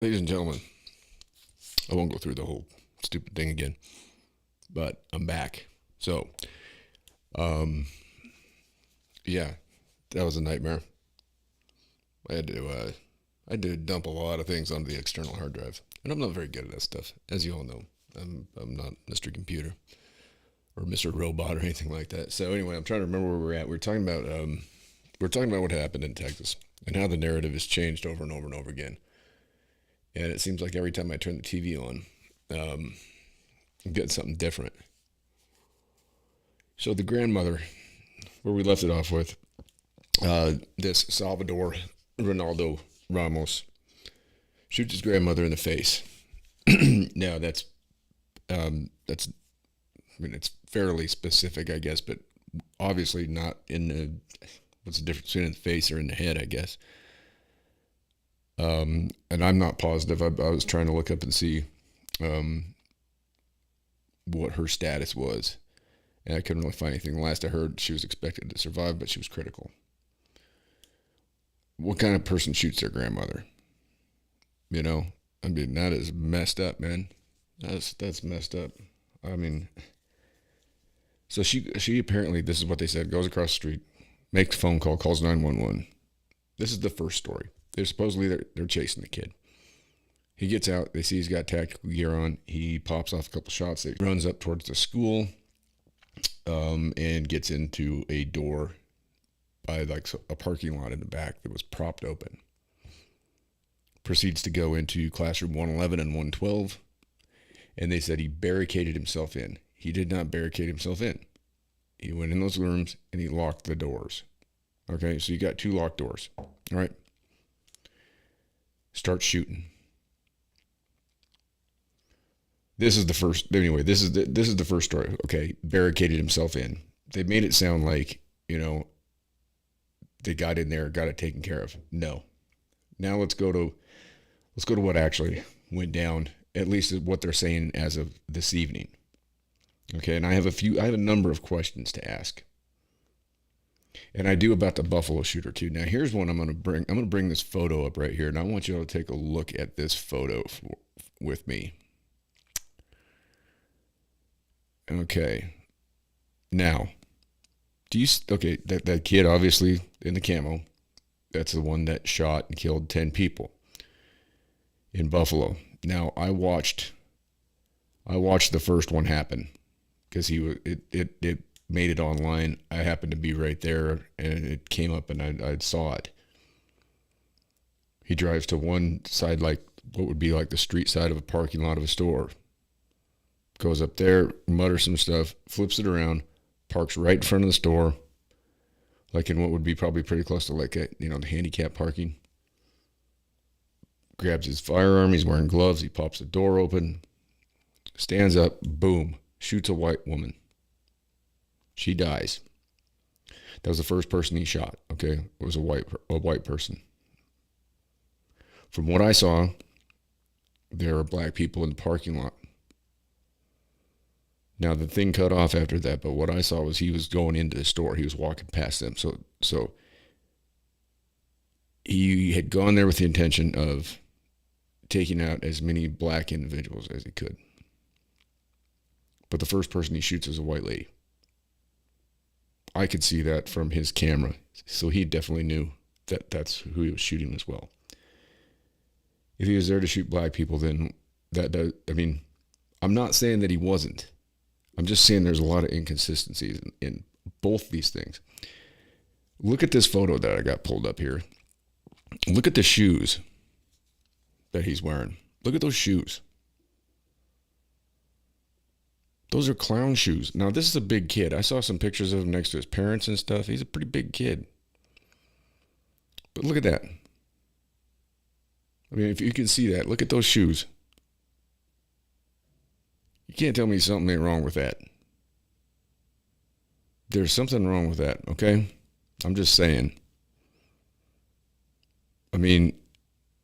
Ladies and gentlemen, I won't go through the whole stupid thing again, but I'm back. So, um, yeah, that was a nightmare. I had to, uh, I had to dump a lot of things onto the external hard drive, and I'm not very good at that stuff, as you all know. I'm not Mr. Computer or Mr. Robot or anything like that. So anyway, I'm trying to remember where we're at. We're talking about what happened in Texas and how the narrative has changed over and over and over again. And it seems like every time I turn the TV on, um, I'm getting something different. So the grandmother, where we left it off with, this Salvador Ronaldo Ramos shoots his grandmother in the face. Now that's I mean it's fairly specific, I guess, but obviously not in the what's the difference between in the face or in the head, I guess. And I'm not positive. I was trying to look up and see um, what her status was, and I couldn't really find anything. The last I heard, she was expected to survive, but she was critical. What kind of person shoots their grandmother? You know, I mean, that is messed up, man. That's messed up. I mean, so she apparently, this is what they said, goes across the street, makes a phone call, calls 911. This is the first story. They're chasing the kid. He gets out. They see he's got tactical gear on. He pops off a couple shots. He runs up towards the school, and gets into a door by like a parking lot in the back that was propped open. Proceeds to go into classroom 111 and 112, and they said he barricaded himself in. He did not barricade himself in. He went in those rooms and he locked the doors. Okay, so you got two locked doors. All right. Start shooting. This is the first. Anyway, this is the first story. Okay, barricaded himself in. They made it sound like they got in there, got it taken care of. No. Now let's go to what actually went down. At least what they're saying as of this evening. Okay, and I have a number of questions to ask. And I do about the Buffalo shooter too. Now here's one I'm going to bring. I'm going to bring this photo up right here, and I want you all to take a look at this photo with me. Okay. Now, okay, that kid obviously in the camo, that's the one that shot and killed 10 people in Buffalo. Now, I watched the first one happen because it made it online. I happened to be right there and it came up and I saw it. He drives to one side, like what would be like the street side of a parking lot of a store. Goes up there, mutters some stuff, flips it around, parks right in front of the store, like in what would be probably pretty close to like the handicap parking. Grabs his firearm, he's wearing gloves, he pops the door open, stands up, boom, shoots a white woman. She dies. That was the first person he shot. Okay, it was a white person. From what I saw, there are black people in the parking lot. Now the thing cut off after that, but what I saw was he was going into the store. He was walking past them. So he had gone there with the intention of taking out as many black individuals as he could. But the first person he shoots is a white lady. I could see that from his camera. So he definitely knew that that's who he was shooting as well. If he was there to shoot black people, then I mean, I'm not saying that he wasn't. I'm just saying there's a lot of inconsistencies in both these things. Look at this photo that I got pulled up here. Look at the shoes that he's wearing. Look at those shoes. Those are clown shoes. Now, this is a big kid. I saw some pictures of him next to his parents and stuff. He's a pretty big kid. But look at that. I mean, if you can see that, look at those shoes. You can't tell me something ain't wrong with that. There's something wrong with that, okay? I'm just saying. I mean,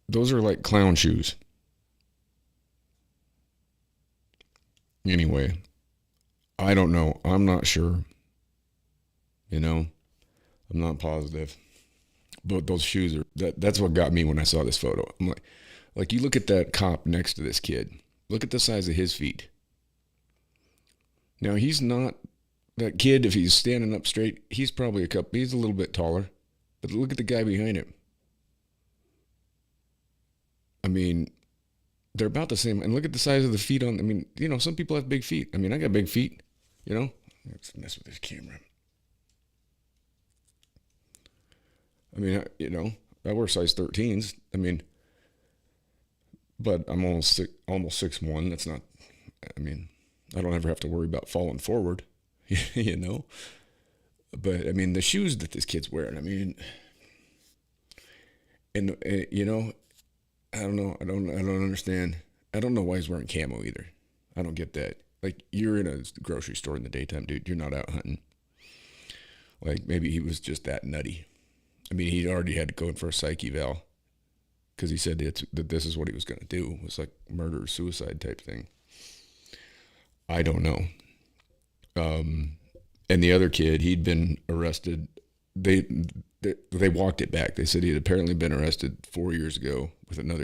those are like clown shoes. Anyway, I don't know. I'm not sure. I'm not positive. But those shoes that's what got me when I saw this photo. I'm like, Like, you look at that cop next to this kid. Look at the size of his feet. Now, he's not that kid. If he's standing up straight, he's probably he's a little bit taller. But look at the guy behind him. I mean, they're about the same. And look at the size of the feet on. I mean, some people have big feet. I mean, I got big feet. Let's mess with this camera. I mean, I wear size 13s. I mean, but I'm almost 6'1". That's not. I mean, I don't ever have to worry about falling forward. But I mean, the shoes that this kid's wearing. I mean, and I don't know. I don't understand. I don't know why he's wearing camo either. I don't get that. Like, you're in a grocery store in the daytime, dude. You're not out hunting. Like, maybe he was just that nutty. I mean, he already had to go in for a psych eval because he said that this is what he was going to do. It was like murder or suicide type thing. I don't know. And the other kid, he'd been arrested. They walked it back. They said he had apparently been arrested 4 years ago with another